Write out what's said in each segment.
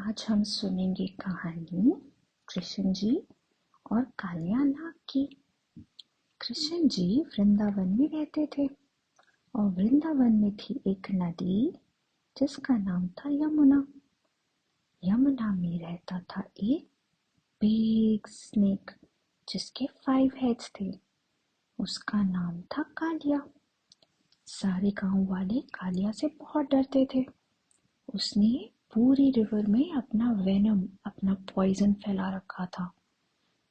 आज हम सुनेंगे कहानी कृष्ण जी और कालिया नाग की। कृष्ण जी वृंदावन में रहते थे और वृंदावन में थी एक नदी जिसका नाम था यमुना। यमुना में रहता था एक बिग स्नेक जिसके 5 हेड्स थे। उसका नाम था कालिया। सारे गांव वाले कालिया से बहुत डरते थे। उसने पूरी रिवर में अपना वेनम, अपना पॉइजन फैला रखा था।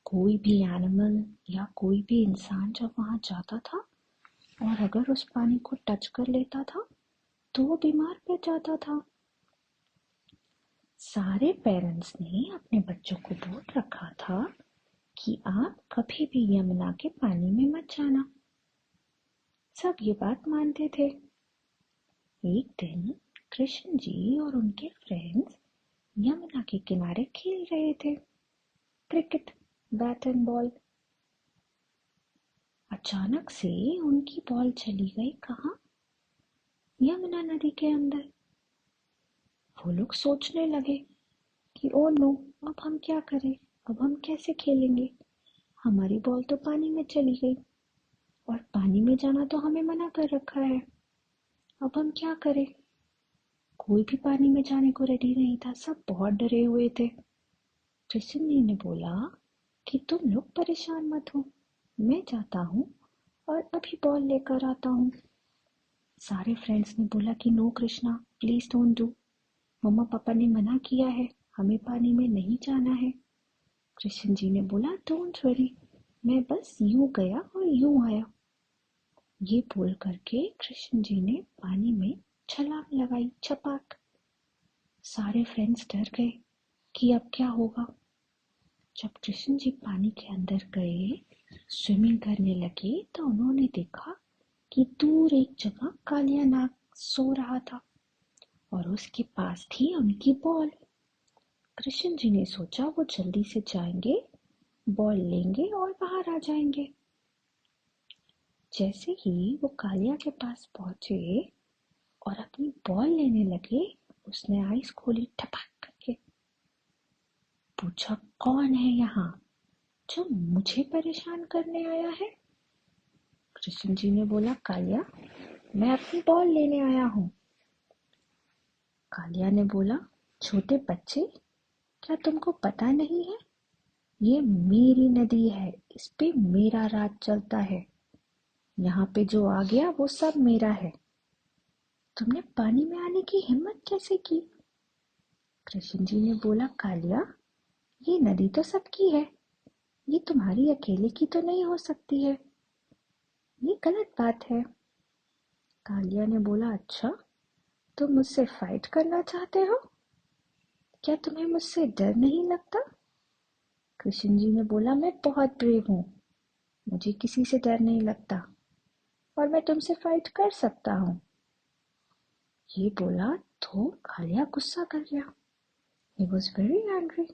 कोई भी एनिमल या कोई भी इंसान जब वहां जाता था और अगर उस पानी को टच कर लेता था तो वो बीमार पड़ जाता था। सारे पेरेंट्स ने अपने बच्चों को बोल रखा था कि आप कभी भी यमुना के पानी में मत जाना। सब ये बात मानते थे। एक दिन कृष्ण जी और उनके फ्रेंड्स यमुना के किनारे खेल रहे थे क्रिकेट, बैट एंड बॉल। अचानक से उनकी बॉल चली गई कहाँ? यमुना नदी के अंदर। वो लोग सोचने लगे कि ओ नो, अब हम क्या करें, अब हम कैसे खेलेंगे, हमारी बॉल तो पानी में चली गई और पानी में जाना तो हमें मना कर रखा है, अब हम क्या करें। कोई भी पानी में जाने को रेडी नहीं था, सब बहुत डरे हुए थे। कृष्ण जी ने बोला कि तुम लोग परेशान मत हो, मैं जाता हूँ और अभी बॉल लेकर आता हूँ। सारे फ्रेंड्स ने बोला कि no Krishna, please don't do, मम्मा पापा ने मना किया है, हमें पानी में नहीं जाना है। कृष्ण जी ने बोला डोंट वरी, मैं बस यूं गया और यूं आया। ये बोल करके कृष्ण जी ने पानी में छलांग लगाई, छपाक। सारे फ्रेंड्स डर गए कि अब क्या होगा। जब कृष्ण जी पानी के अंदर गए, स्विमिंग करने लगे, तो उन्होंने देखा कि दूर एक जगह कालिया नाग सो रहा था और उसके पास थी उनकी बॉल। कृष्ण जी ने सोचा वो जल्दी से जाएंगे, बॉल लेंगे और बाहर आ जाएंगे। जैसे ही वो कालिया के पास पहुंचे और अपनी बॉल लेने लगे, उसने आईज खोली ठपक करके। पूछा कौन है यहाँ जो मुझे परेशान करने आया है? कृष्ण जी ने बोला कालिया, मैं अपनी बॉल लेने आया हूँ। कालिया ने बोला छोटे बच्चे, क्या तुमको पता नहीं है, ये मेरी नदी है, इस पे मेरा राज चलता है, यहाँ पे जो आ गया वो सब मेरा है, तुमने पानी में आने की हिम्मत कैसे की? कृष्ण जी ने बोला कालिया, ये नदी तो सबकी है, ये तुम्हारी अकेले की तो नहीं हो सकती है, ये गलत बात है। कालिया ने बोला अच्छा, तुम मुझसे फाइट करना चाहते हो, क्या तुम्हें मुझसे डर नहीं लगता? कृष्ण जी ने बोला मैं बहुत ब्रेव हूँ, मुझे किसी से डर नहीं लगता और मैं तुमसे फाइट कर सकता हूँ। ये बोला तो कालिया गुस्सा कर गया। He was very angry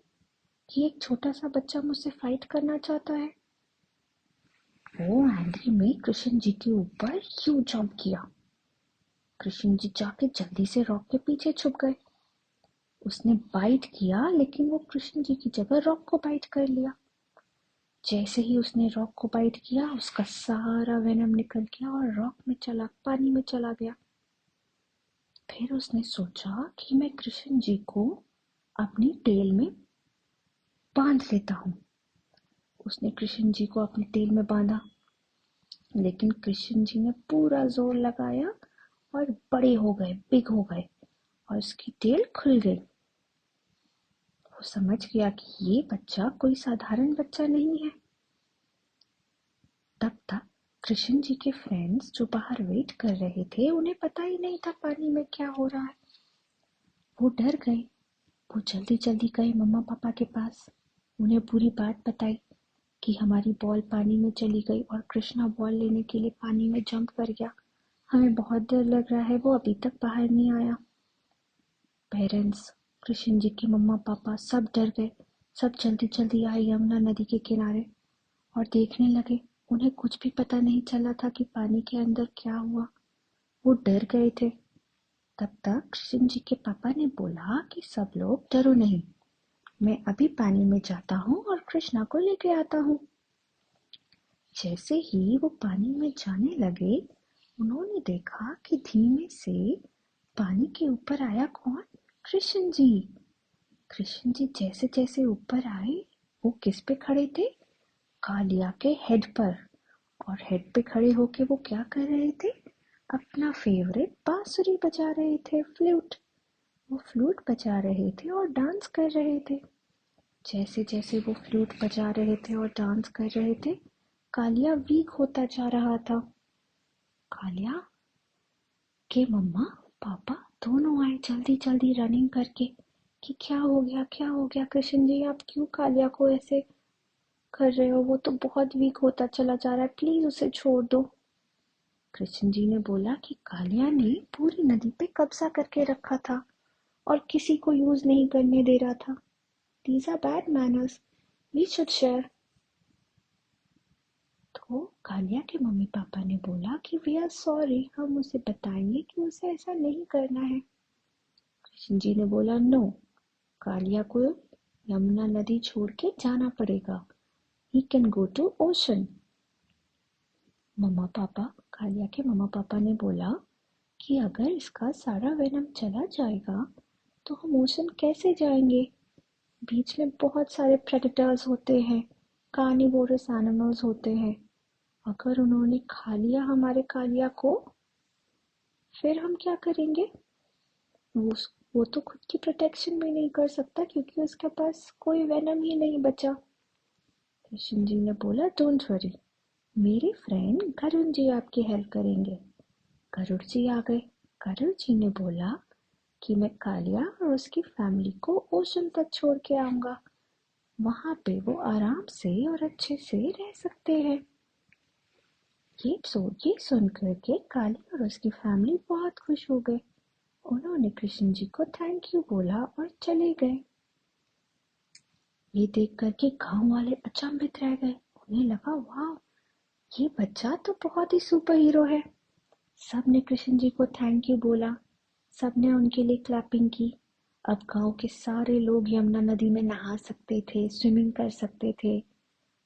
कि एक छोटा सा बच्चा मुझसे फाइट करना चाहता है। वो एंग्री में कृष्ण जी के ऊपर यूं जंप किया। कृष्ण जी जाके जल्दी से रॉक के पीछे छुप गए। उसने बाइट किया लेकिन वो कृष्ण जी की जगह रॉक को बाइट कर लिया। जैसे ही उसने रॉक को बाइट किया, उसका सारा वेनम निकल गया और रॉक में पानी में चला गया। फिर उसने सोचा कि मैं कृष्ण जी को अपनी टेल में बांध लेता हूँ। उसने कृष्ण जी को अपनी टेल में बांधा, लेकिन कृष्ण जी ने पूरा जोर लगाया और बड़े हो गए, बिग हो गए और उसकी टेल खुल गई। वो समझ गया कि ये बच्चा कोई साधारण बच्चा नहीं है। तब तक कृष्ण जी के फ्रेंड्स जो बाहर वेट कर रहे थे, उन्हें पता ही नहीं था पानी में क्या हो रहा है। वो डर गए। वो जल्दी जल्दी गए मम्मा पापा के पास, उन्हें पूरी बात बताई कि हमारी बॉल पानी में चली गई और कृष्णा बॉल लेने के लिए पानी में जंप कर गया, हमें बहुत डर लग रहा है, वो अभी तक बाहर नहीं आया। पेरेंट्स, कृष्ण जी के मम्मा पापा सब डर गए। सब जल्दी जल्दी आए यमुना नदी के किनारे और देखने लगे। उन्हें कुछ भी पता नहीं चला था कि पानी के अंदर क्या हुआ। वो डर गए थे। तब तक कृष्ण जी के पापा ने बोला कि सब लोग डरो नहीं, मैं अभी पानी में जाता हूँ और कृष्णा को लेके आता हूँ। जैसे ही वो पानी में जाने लगे, उन्होंने देखा कि धीमे से पानी के ऊपर आया कौन? कृष्ण जी। कृष्ण जी जैसे जैसे ऊपर आए, वो किस पे खड़े थे? कालिया के हेड पर। और हेड पे खड़े होके वो क्या कर रहे थे? अपना फेवरेट बांसुरी बजा रहे थे, फ्लूट। वो फ्लूट बजा रहे थे और डांस कर रहे थे। जैसे जैसे वो फ्लूट बजा रहे थे और डांस कर रहे थे, कालिया वीक होता जा रहा था। कालिया के मम्मा पापा दोनों आए जल्दी जल्दी रनिंग करके कि क्या हो गया, क्या हो गया कृष्ण जी, आप क्यों कालिया को ऐसे कर रहे हो? वो तो बहुत वीक होता चला जा रहा है, प्लीज उसे छोड़ दो। कृष्ण जी ने बोला कि कालिया ने पूरी नदी पे कब्जा करके रखा था और किसी को यूज नहीं करने दे रहा था। These are bad manners. We should share. तो कालिया के मम्मी पापा ने बोला कि वी आर सॉरी, हम उसे बताएंगे कि उसे ऐसा नहीं करना है। कृष्ण जी ने बोला नो, कालिया को यमुना नदी छोड़ के जाना पड़ेगा। He can go to ocean. Kalia के मम्मा पापा ने बोला कि अगर इसका सारा वेनम चला जाएगा तो हम ओशन कैसे जाएंगे? बीच में बहुत सारे प्रेडेटर्स होते हैं, कार्निवोरस एनिमल्स होते हैं। अगर उन्होंने खा लिया हमारे कालिया को, फिर हम क्या करेंगे? वो वो तो खुद की प्रोटेक्शन भी नहीं कर सकता क्योंकि उसके पास कोई वेनम ही नहीं बचा। कृष्ण जी ने बोला डोंट वरी, मेरे फ्रेंड गरुड़ जी आपकी हेल्प करेंगे। गरुड़ जी आ गए। गरुड़ जी ने बोला कि मैं कालिया और उसकी फैमिली को ओशन तक छोड़ के आऊंगा, वहां पे वो आराम से और अच्छे से रह सकते हैं। ये सुन करके काली और उसकी फैमिली बहुत खुश हो गए। उन्होंने कृष्ण जी को थैंक यू बोला और चले गए। ये देख करके गांव वाले अचंभित रह गए। उन्हें लगा वाह, ये बच्चा तो बहुत ही सुपर हीरो है। सबने कृष्ण जी को थैंक यू बोला, सबने उनके लिए क्लैपिंग की। अब गांव के सारे लोग यमुना नदी में नहा सकते थे, स्विमिंग कर सकते थे,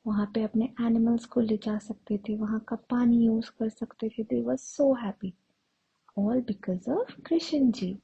वहां पे अपने एनिमल्स को ले जा सकते थे, वहां का पानी यूज कर सकते थे। They were so happy, all because of Krishna ji.